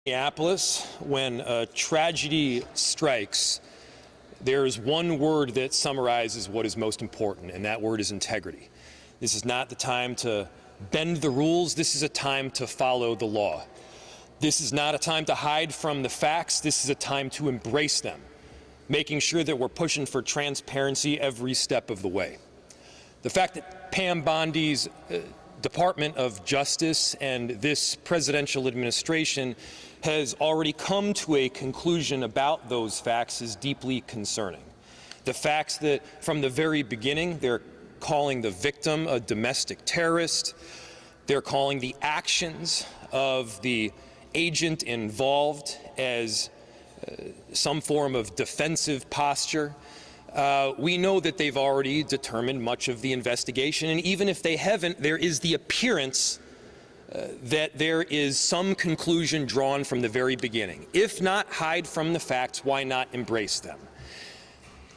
Minneapolis, when a tragedy strikes, there's one word that summarizes what is most important, and that word is integrity. This is not the time to bend the rules. This is a time to follow the law. This is not a time to hide from the facts. This is a time to embrace them, making sure that we're pushing for transparency every step of the way. The fact that Pam Bondi's Department of Justice and this presidential administration has already come to a conclusion about those facts is deeply concerning. The facts that from the very beginning they're calling the victim a domestic terrorist, they're calling the actions of the agent involved as some form of defensive posture. We know that they've already determined much of the investigation, and even if they haven't, there is the appearance that there is some conclusion drawn from the very beginning. If not hide from the facts, why not embrace them?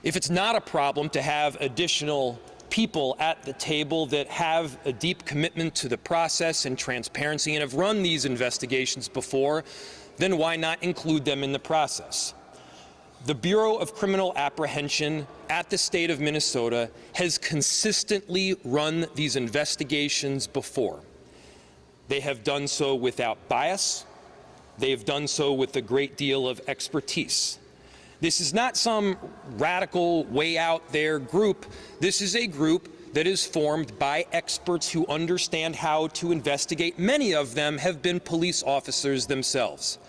If it's not a problem to have additional people at the table that have a deep commitment to the process and transparency and have run these investigations before, then why not include them in the process? The Bureau of Criminal Apprehension at the state of Minnesota has consistently run these investigations before. They have done so without bias. They have done so with a great deal of expertise. This is not some radical way out there group. This is a group that is formed by experts who understand how to investigate. Many of them have been police officers themselves.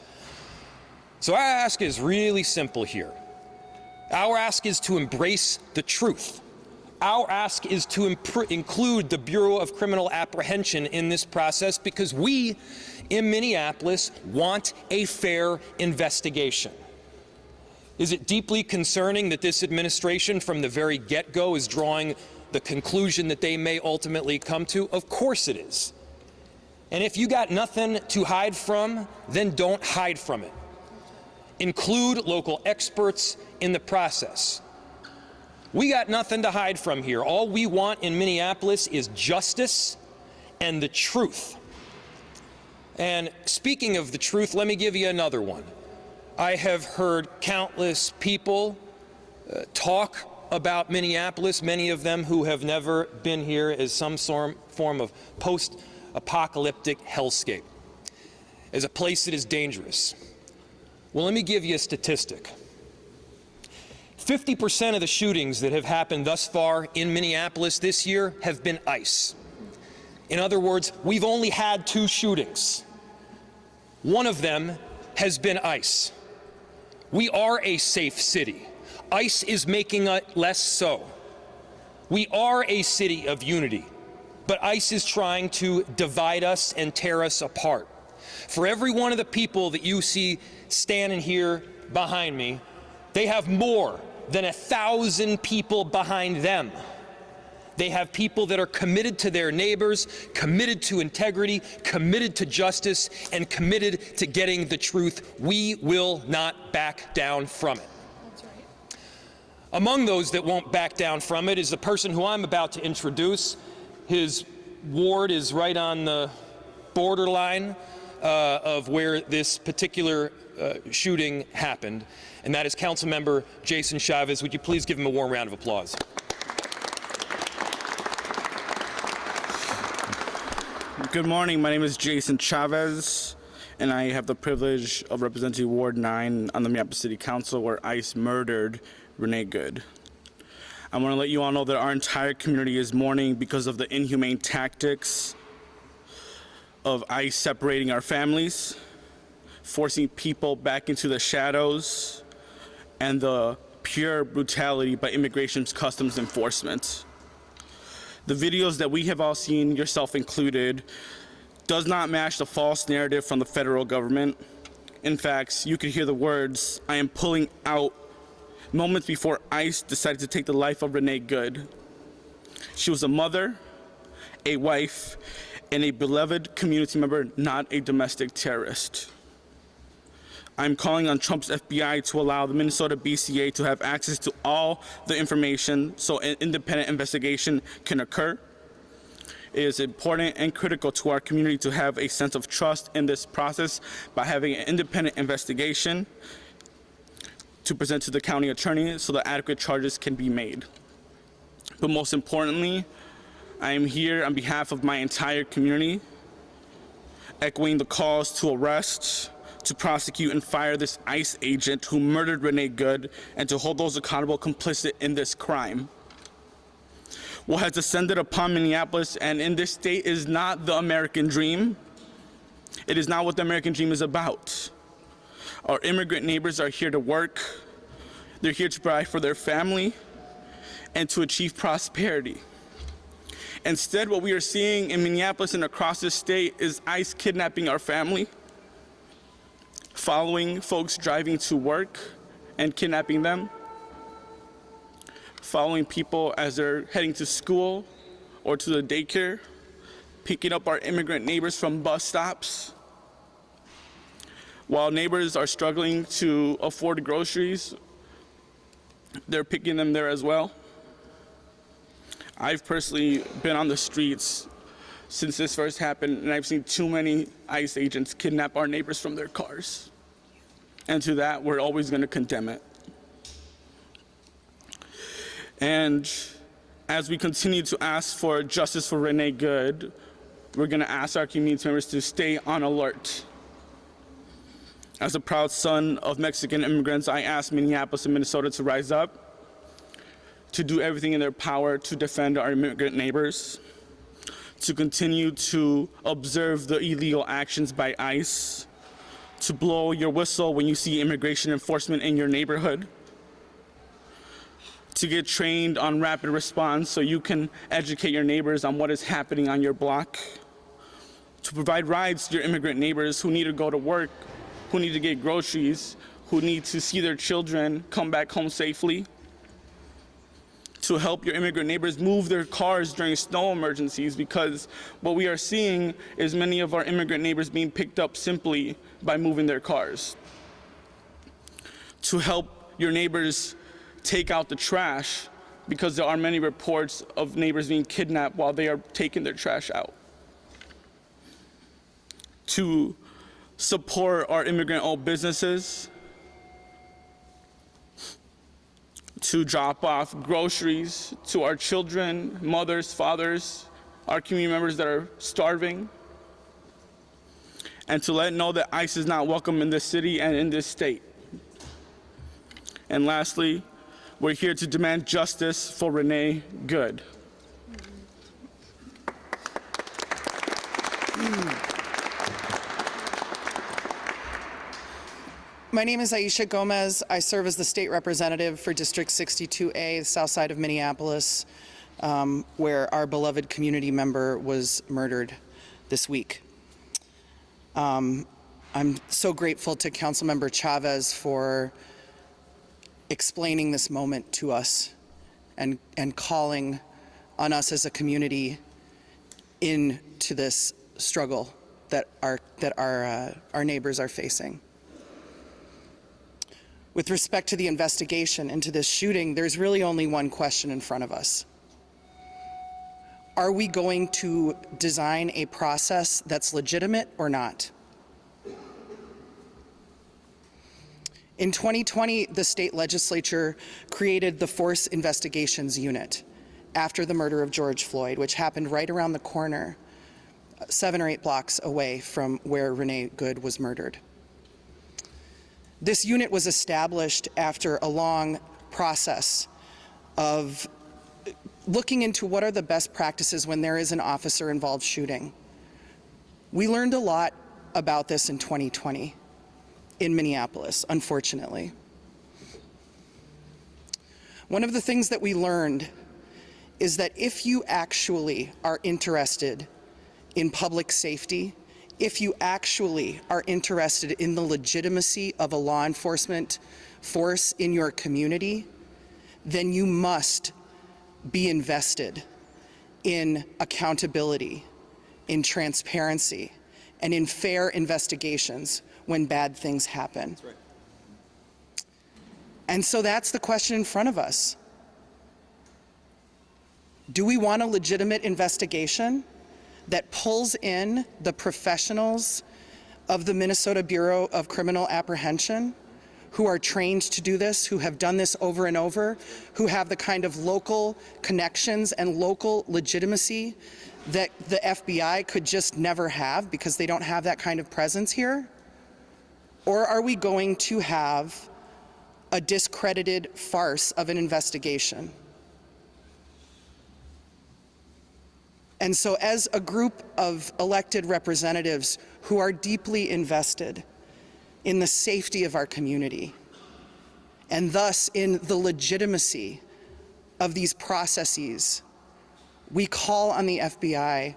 So our ask is really simple here. Our ask is to embrace the truth. Our ask is to include the Bureau of Criminal Apprehension in this process because we in Minneapolis want a fair investigation. Is it deeply concerning that this administration from the very get-go is drawing the conclusion that they may ultimately come to? Of course it is. And if you got nothing to hide from, then don't hide from it. Include local experts in the process. We got nothing to hide from here. All we want in Minneapolis is justice and the truth. And speaking of the truth, let me give you another one. I have heard countless people talk about Minneapolis, many of them who have never been here, as some form of post-apocalyptic hellscape, as a place that is dangerous. Well, let me give you a statistic. 50% of the shootings that have happened thus far in Minneapolis this year have been ICE. In other words, we've only had 2 shootings. One of them has been ICE. We are a safe city. ICE is making it less so. We are a city of unity, but ICE is trying to divide us and tear us apart. For every one of the people that you see standing here behind me, they have more than 1,000 people behind them. They have people that are committed to their neighbors, committed to integrity, committed to justice, and committed to getting the truth. We will not back down from it. That's right. Among those that won't back down from it is the person who I'm about to introduce. His ward is right on the borderline of where this particular shooting happened, and that is Councilmember Jason Chavez. Would you please give him a warm round of applause? Good morning. My name is Jason Chavez, and I have the privilege of representing Ward 9 on the Minneapolis City Council, where ICE murdered Renee Good. I want to let you all know that our entire community is mourning because of the inhumane tactics of ICE separating our families, forcing people back into the shadows, and the pure brutality by Immigration Customs Enforcement. The videos that we have all seen, yourself included, does not match the false narrative from the federal government. In fact, you could hear the words, "I am pulling out," moments before ICE decided to take the life of Renee Good. She was a mother, a wife, and a beloved community member, not a domestic terrorist. I'm calling on Trump's FBI to allow the Minnesota BCA to have access to all the information so an independent investigation can occur. It is important and critical to our community to have a sense of trust in this process by having an independent investigation to present to the county attorney so that adequate charges can be made. But most importantly, I am here on behalf of my entire community, echoing the calls to arrest, to prosecute and fire this ICE agent who murdered Renee Good, and to hold those accountable complicit in this crime. What has descended upon Minneapolis and in this state is not the American dream. It is not what the American dream is about. Our immigrant neighbors are here to work. They're here to provide for their family and to achieve prosperity. Instead, what we are seeing in Minneapolis and across this state is ICE kidnapping our family, following folks driving to work and kidnapping them, following people as they're heading to school or to the daycare, picking up our immigrant neighbors from bus stops. While neighbors are struggling to afford groceries, they're picking them there as well. I've personally been on the streets since this first happened, and I've seen too many ICE agents kidnap our neighbors from their cars. And to that, we're always going to condemn it. And as we continue to ask for justice for Renee Good, we're going to ask our community members to stay on alert. As a proud son of Mexican immigrants, I ask Minneapolis and Minnesota to rise up, to do everything in their power to defend our immigrant neighbors, to continue to observe the illegal actions by ICE, to blow your whistle when you see immigration enforcement in your neighborhood, to get trained on rapid response so you can educate your neighbors on what is happening on your block, to provide rides to your immigrant neighbors who need to go to work, who need to get groceries, who need to see their children come back home safely, to help your immigrant neighbors move their cars during snow emergencies, because what we are seeing is many of our immigrant neighbors being picked up simply by moving their cars. To help your neighbors take out the trash, because there are many reports of neighbors being kidnapped while they are taking their trash out. To support our immigrant-owned businesses, to drop off groceries to our children, mothers, fathers, our community members that are starving, and to let know that ICE is not welcome in this city and in this state. And lastly, we're here to demand justice for Renee Good. My name is Aisha Gomez. I serve as the state representative for District 62A, the south side of Minneapolis, where our beloved community member was murdered this week. I'm so grateful to Councilmember Chavez for explaining this moment to us and calling on us as a community into this struggle that our neighbors are facing. With respect to the investigation into this shooting, there's really only one question in front of us. Are we going to design a process that's legitimate or not? In 2020, the state legislature created the Force Investigations Unit after the murder of George Floyd, which happened right around the corner, 7 or 8 blocks away from where Renee Good was murdered. This unit was established after a long process of looking into what are the best practices when there is an officer-involved shooting. We learned a lot about this in 2020 in Minneapolis, unfortunately. One of the things that we learned is that if you actually are interested in public safety, if you actually are interested in the legitimacy of a law enforcement force in your community, then you must be invested in accountability, in transparency, and in fair investigations when bad things happen. That's right. And so that's the question in front of us. Do we want a legitimate investigation, that pulls in the professionals of the Minnesota Bureau of Criminal Apprehension who are trained to do this, who have done this over and over, who have the kind of local connections and local legitimacy that the FBI could just never have because they don't have that kind of presence here? Or are we going to have a discredited farce of an investigation? And so as a group of elected representatives who are deeply invested in the safety of our community, and thus in the legitimacy of these processes, we call on the FBI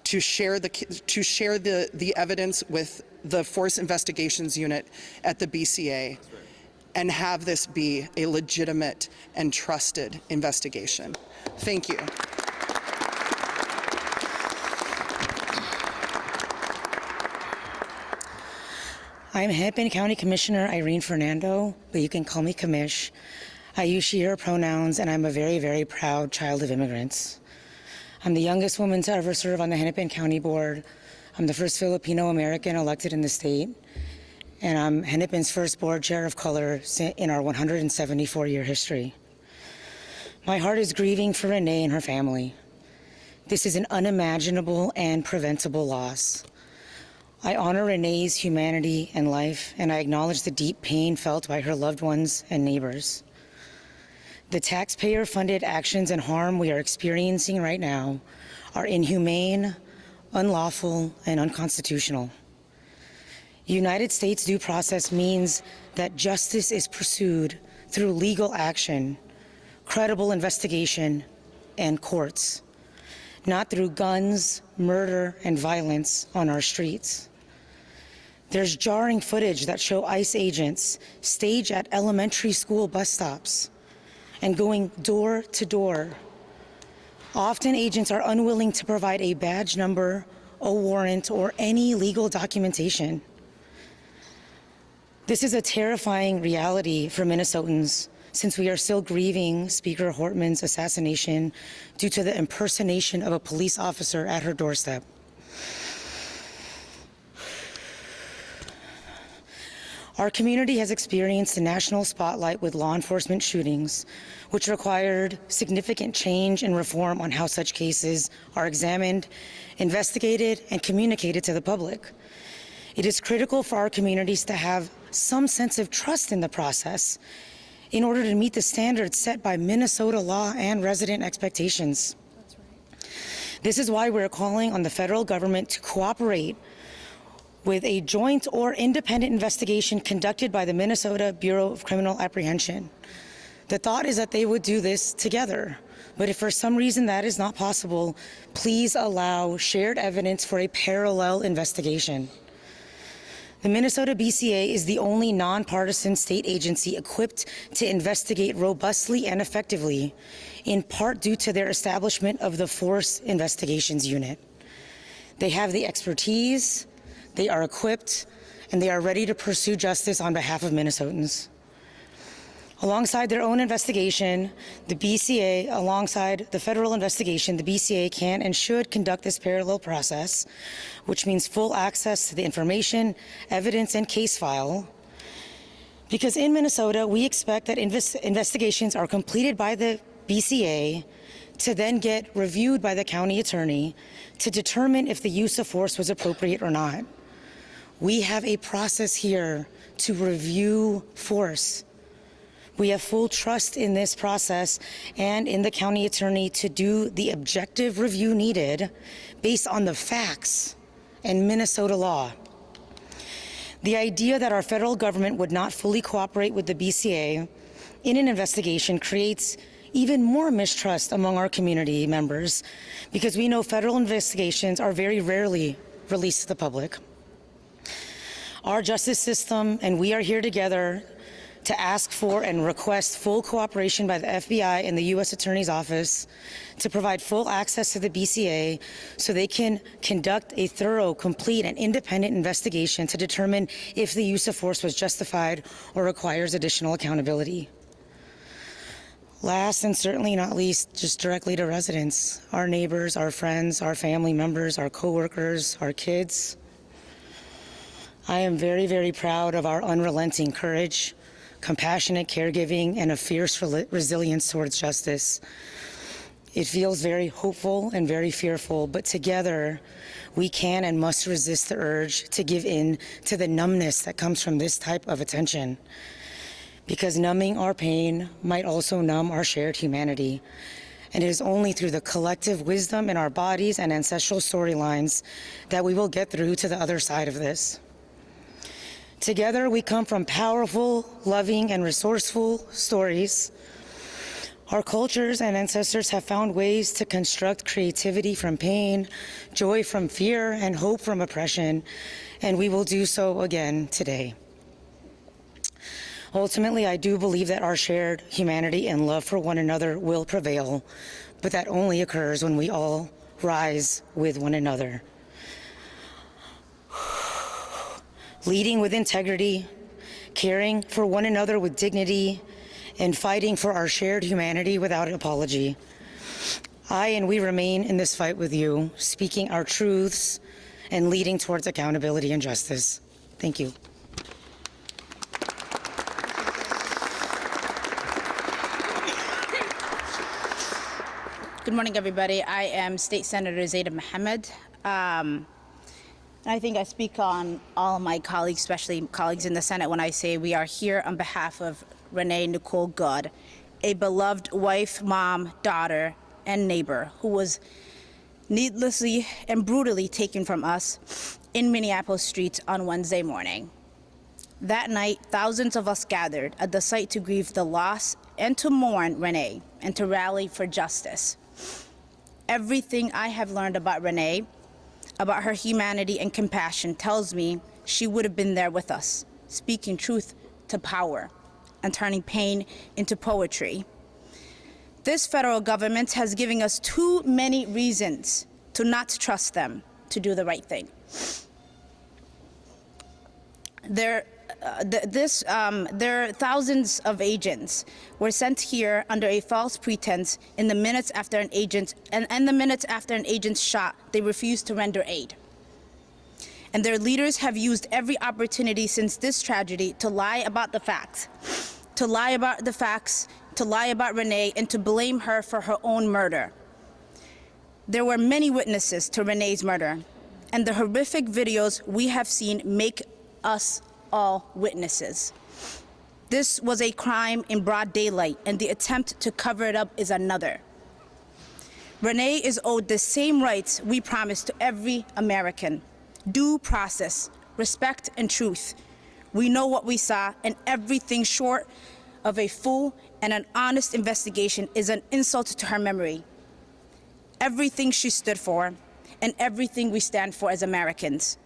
to share the evidence with the Force Investigations Unit at the BCA and have this be a legitimate and trusted investigation. Thank you. I'm Hennepin County Commissioner Irene Fernando, but you can call me Commish. I use she, her pronouns, and I'm a very, very proud child of immigrants. I'm the youngest woman to ever serve on the Hennepin County Board. I'm the first Filipino American elected in the state, and I'm Hennepin's first board chair of color in our 174-year history. My heart is grieving for Renee and her family. This is an unimaginable and preventable loss. I honor Renee's humanity and life, and I acknowledge the deep pain felt by her loved ones and neighbors. The taxpayer-funded actions and harm we are experiencing right now are inhumane, unlawful, and unconstitutional. United States due process means that justice is pursued through legal action, credible investigation, and courts, not through guns, murder, and violence on our streets. There's jarring footage that show ICE agents stage at elementary school bus stops and going door to door. Often agents are unwilling to provide a badge number, a warrant, or any legal documentation. This is a terrifying reality for Minnesotans since we are still grieving Speaker Hortman's assassination due to the impersonation of a police officer at her doorstep. Our community has experienced a national spotlight with law enforcement shootings, which required significant change and reform on how such cases are examined, investigated, and communicated to the public. It is critical for our communities to have some sense of trust in the process in order to meet the standards set by Minnesota law and resident expectations. That's right. This is why we're calling on the federal government to cooperate with a joint or independent investigation conducted by the Minnesota Bureau of Criminal Apprehension. The thought is that they would do this together, but if for some reason that is not possible, please allow shared evidence for a parallel investigation. The Minnesota BCA is the only nonpartisan state agency equipped to investigate robustly and effectively, in part due to their establishment of the Force Investigations Unit. They have the expertise, they are equipped, and they are ready to pursue justice on behalf of Minnesotans. Alongside their own investigation, the BCA, alongside the federal investigation, the BCA can and should conduct this parallel process, which means full access to the information, evidence, and case file. Because in Minnesota, we expect that investigations are completed by the BCA to then get reviewed by the county attorney to determine if the use of force was appropriate or not. We have a process here to review force. We have full trust in this process and in the county attorney to do the objective review needed based on the facts and Minnesota law. The idea that our federal government would not fully cooperate with the BCA in an investigation creates even more mistrust among our community members because we know federal investigations are very rarely released to the public. Our justice system and we are here together to ask for and request full cooperation by the FBI and the U.S. Attorney's Office to provide full access to the BCA so they can conduct a thorough, complete, and independent investigation to determine if the use of force was justified or requires additional accountability. Last and certainly not least, just directly to residents, our neighbors, our friends, our family members, our coworkers, our kids. I am very, very proud of our unrelenting courage, compassionate caregiving, and a fierce resilience towards justice. It feels very hopeful and very fearful, but together we can and must resist the urge to give in to the numbness that comes from this type of attention. Because numbing our pain might also numb our shared humanity. And it is only through the collective wisdom in our bodies and ancestral storylines that we will get through to the other side of this. Together, we come from powerful, loving, and resourceful stories. Our cultures and ancestors have found ways to construct creativity from pain, joy from fear, and hope from oppression, and we will do so again today. Ultimately, I do believe that our shared humanity and love for one another will prevail, but that only occurs when we all rise with one another. Leading with integrity, caring for one another with dignity, and fighting for our shared humanity without apology. I and we remain in this fight with you, speaking our truths and leading towards accountability and justice. Thank you. Good morning, everybody. I am State Senator Zaida Mohammed. I think I speak on all of my colleagues, especially colleagues in the Senate, when I say we are here on behalf of Renee Nicole Goode, a beloved wife, mom, daughter, and neighbor who was needlessly and brutally taken from us in Minneapolis streets on Wednesday morning. That night, thousands of us gathered at the site to grieve the loss and to mourn Renee and to rally for justice. Everything I have learned about Renee, about her humanity and compassion, tells me she would have been there with us, speaking truth to power and turning pain into poetry. This federal government has given us too many reasons to not trust them to do the right thing. There are thousands of agents were sent here under a false pretense in the minutes after an agent, and the minutes after an agent's shot, they refused to render aid. And their leaders have used every opportunity since this tragedy to lie about the facts, to lie about Renee, and to blame her for her own murder. There were many witnesses to Renee's murder, and the horrific videos we have seen make us all witnesses. This was a crime in broad daylight, and the attempt to cover it up is another. Renee is owed the same rights we promised to every American: due process, respect, and truth. We know what we saw, and everything short of a full and an honest investigation is an insult to her memory. Everything she stood for, and everything we stand for as Americans.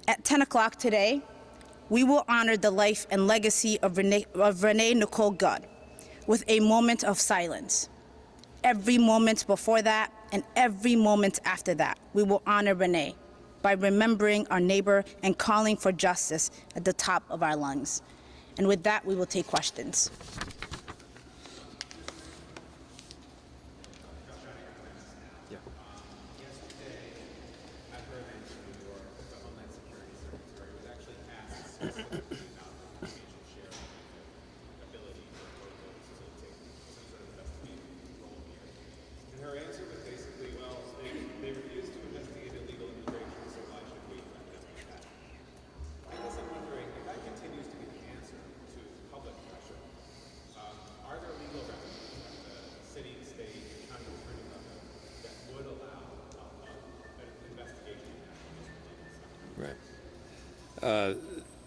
At 10 o'clock today, we will honor the life and legacy of Renee Nicole Goode with a moment of silence. Every moment before that and every moment after that, we will honor Renee by remembering our neighbor and calling for justice at the top of our lungs. And with that, we will take questions.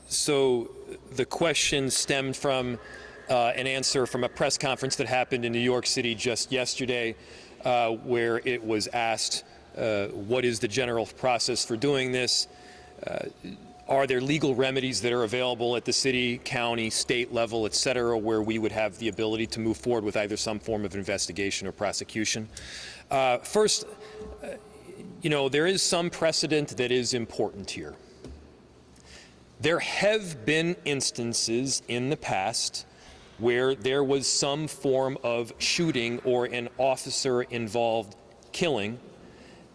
So the question stemmed from an answer from a press conference that happened in New York City just yesterday, where it was asked, what is the general process for doing this? Are there legal remedies that are available at the city, county, state level, et cetera, where we would have the ability to move forward with either some form of investigation or prosecution? First, there is some precedent that is important here. There have been instances in the past where there was some form of shooting or an officer-involved killing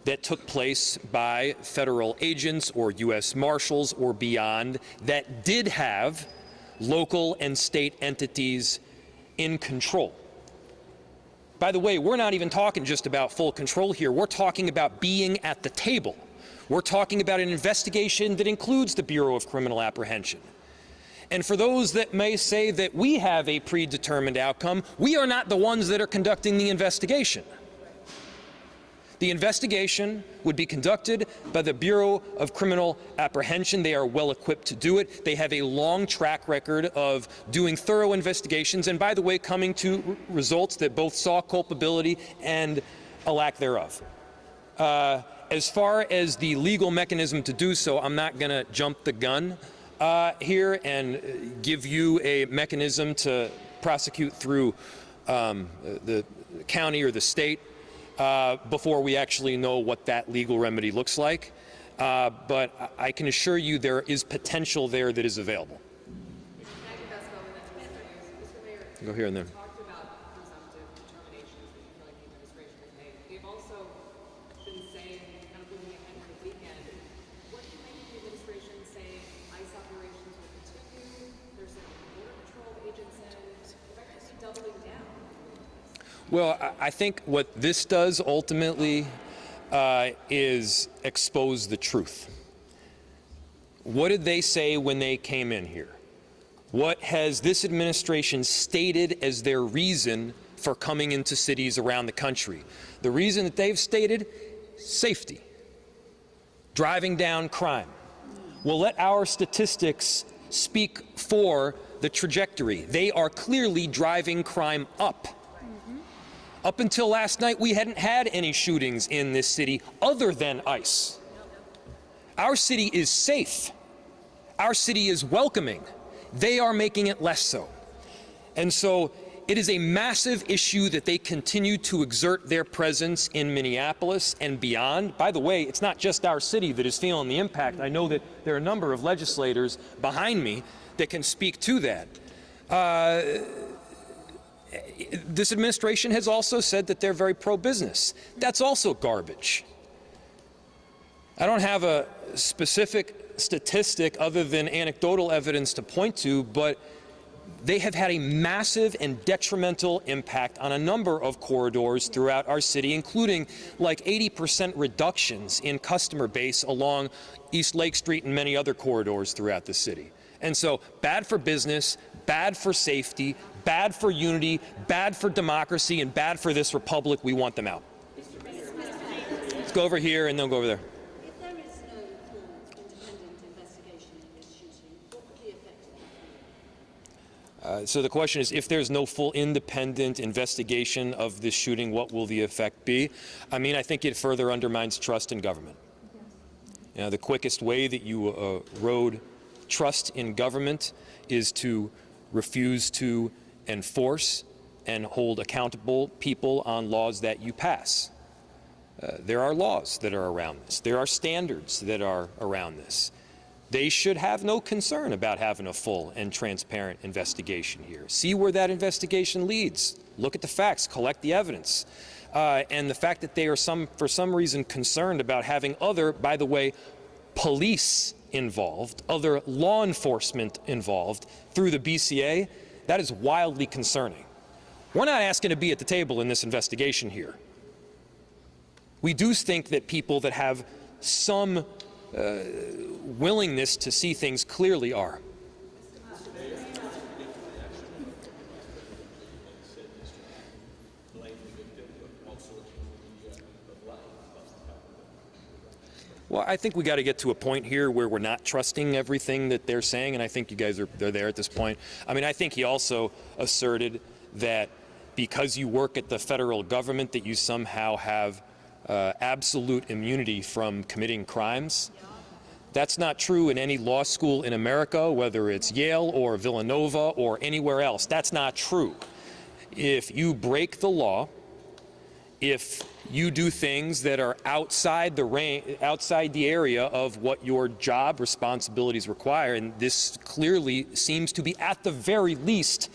that took place by federal agents or U.S. Marshals or beyond that did have local and state entities in control. By the way, we're not even talking just about full control here. We're talking about being at the table. We're talking about an investigation that includes the Bureau of Criminal Apprehension. And for those that may say that we have a predetermined outcome, we are not the ones that are conducting the investigation. The investigation would be conducted by the Bureau of Criminal Apprehension. They are well equipped to do it. They have a long track record of doing thorough investigations and, by the way, coming to results that both saw culpability and a lack thereof. As far as the legal mechanism to do so, I'm not going to jump the gun here and give you a mechanism to prosecute through the county or the state before we actually know what that legal remedy looks like. But I can assure you there is potential there that is available. Go here and there. Talked about presumptive determinations that you feel like the administration has made. They've also been saying, kind of moving ahead to the weekend, what do you make of the administration saying ICE operations will continue? They're sending Border Patrol agents in. They're actually doubling down. Well, I think what this does ultimately is expose the truth. What did they say when they came in here? What has this administration stated as their reason for coming into cities around the country? The reason that they've stated, safety, driving down crime. Well, let our statistics speak for the trajectory. They are clearly driving crime up. Up until last night, we hadn't had any shootings in this city other than ICE. Our city is safe. Our city is welcoming. They are making it less so. And so it is a massive issue that they continue to exert their presence in Minneapolis and beyond. By the way, it's not just our city that is feeling the impact. I know that there are a number of legislators behind me that can speak to that. This administration has also said that they're very pro-business. That's also garbage. I don't have a specific statistic other than anecdotal evidence to point to, but they have had a massive and detrimental impact on a number of corridors throughout our city, including like 80% reductions in customer base along East Lake Street and many other corridors throughout the city. And so bad for business, bad for safety, bad for unity, bad for democracy, and bad for this republic. We want them out. Let's go over here and then go over there. If there is no full independent investigation in this shooting, what would the effect of that be? So the question is, if there's no full independent investigation of this shooting, what will the effect be? I mean, I think it further undermines trust in government. You know, the quickest way that you erode trust in government is to refuse to enforce and hold accountable people on laws that you pass. There are laws that are around this. There are standards that are around this. They should have no concern about having a full and transparent investigation here. See where that investigation leads. Look at the facts, collect the evidence. And the fact that they are for some reason concerned about having other, by the way, police involved, other law enforcement involved through the BCA, that is wildly concerning. We're not asking to be at the table in this investigation here. We do think that people that have some willingness to see things clearly are. Well, I think we got to get to a point here where we're not trusting everything that they're saying, and I think you guys they're there at this point. I mean, I think he also asserted that because you work at the federal government that you somehow have absolute immunity from committing crimes. That's not true in any law school in America, whether it's Yale or Villanova or anywhere else. That's not true. If you break the law if you do things that are outside the area of what your job responsibilities require, and this clearly seems to be at the very least,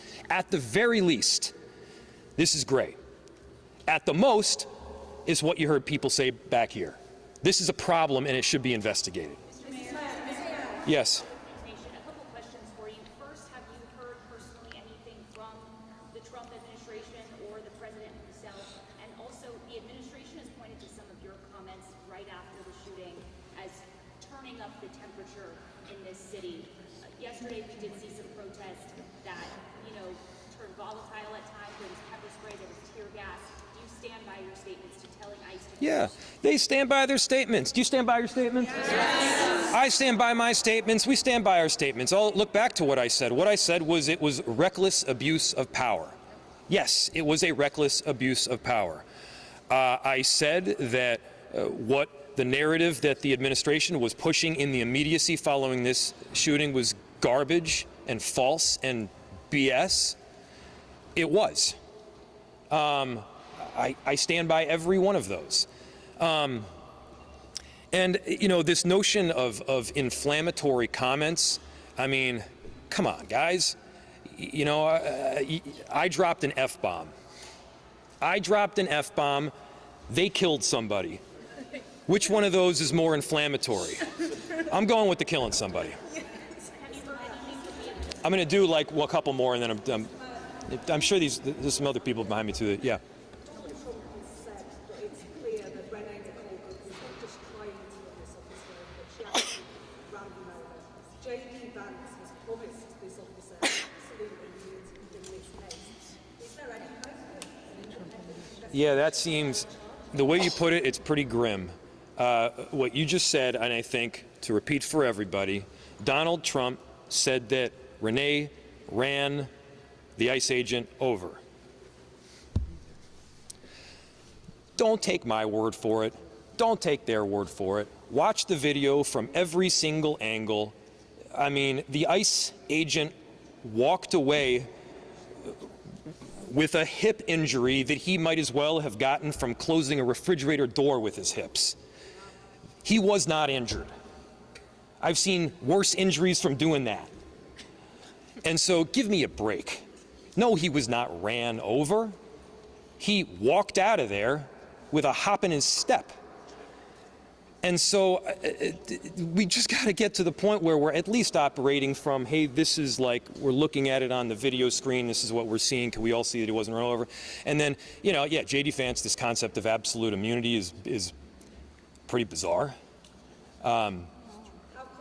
this is great. At the most is what you heard people say back here. This is a problem and it should be investigated. Yes. A couple questions for you. First, have you heard personally anything from the Trump administration or the president himself? And also, the administration has pointed to some of your comments right after the shooting as turning up the temperature in this city. Yesterday, we did see some protests that, turned volatile at times. There was pepper spray, there was tear gas. Do you stand by your statements to telling ICE to... Yeah, they stand by their statements. Do you stand by your statements? Yes. I stand by my statements. We stand by our statements. I'll look back to what I said. What I said was it was reckless abuse of power. Yes, it was a reckless abuse of power. I said that what the narrative that the administration was pushing in the immediacy following this shooting was garbage and false and BS. It was. I stand by every one of those. And, this notion of inflammatory comments, I mean, come on, guys. I dropped an F-bomb. They killed somebody. Which one of those is more inflammatory? I'm going with the killing somebody. I'm going to do like a couple more, and then I'm sure there's some other people behind me too. Yeah. Donald Trump has said that it's clear that Renee Nicole was not just trying to kill this officer, but she actually ran him over. J.D. Vance has promised this officer absolutely immunity in this case. Is there any hope of an independent investigation? Yeah, that seems, the way you put it, it's pretty grim. What you just said, and I think, to repeat for everybody, Donald Trump said that Renee ran the ICE agent over. Don't take my word for it. Don't take their word for it. Watch the video from every single angle. I mean, the ICE agent walked away with a hip injury that he might as well have gotten from closing a refrigerator door with his hips. He was not injured. I've seen worse injuries from doing that. And so give me a break. No, he was not ran over. He walked out of there with a hop in his step. And so we just got to get to the point where we're at least operating from, hey, this is like, we're looking at it on the video screen, this is what we're seeing, can we all see that he wasn't run over? And then, J.D. Vance, this concept of absolute immunity is pretty bizarre. How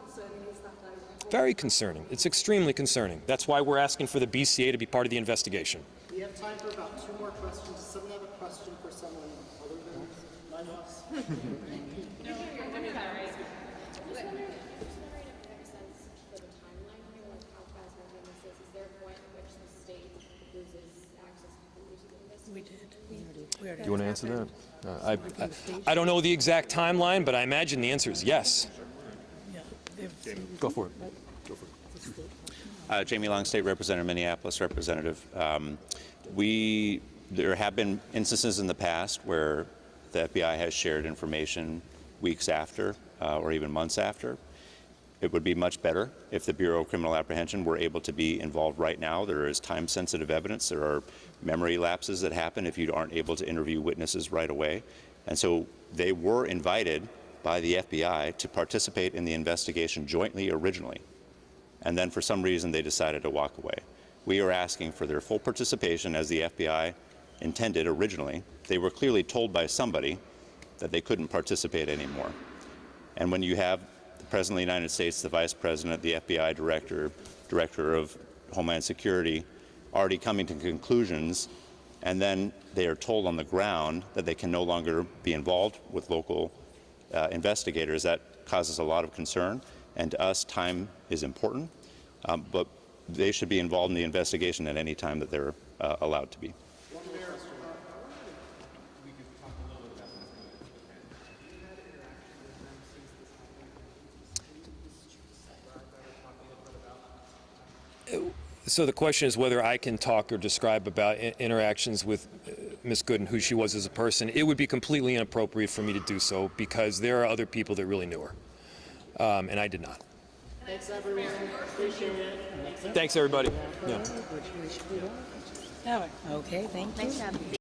concerning is that, though? Very concerning. It's extremely concerning. That's why we're asking for the BCA to be part of the investigation. We have time for about 2 more questions. Does someone have a question for someone other than none of us? Do you want to answer that? I don't know the exact timeline, but I imagine the answer is yes. Go for it. Jamie Long, State Representative, Minneapolis Representative. There have been instances in the past where the FBI has shared information weeks after or even months after. It would be much better if the Bureau of Criminal Apprehension were able to be involved right now. There is time-sensitive evidence. There are memory lapses that happen if you aren't able to interview witnesses right away. And so they were invited by the FBI to participate in the investigation jointly originally. And then for some reason they decided to walk away. We are asking for their full participation as the FBI intended originally. They were clearly told by somebody that they couldn't participate anymore. And when you have the President of the United States, the Vice President, the FBI Director of Homeland Security already coming to conclusions, and then they are told on the ground that they can no longer be involved with local investigators, that causes a lot of concern. And to us, time is important, but they should be involved in the investigation at any time that they're allowed to be. So the question is whether I can talk or describe about interactions with Ms. Good and who she was as a person, it would be completely inappropriate for me to do so because there are other people that really knew her, and I did not. Thanks, everyone. Appreciate it. Thanks, everybody. Yeah. Okay, thank you.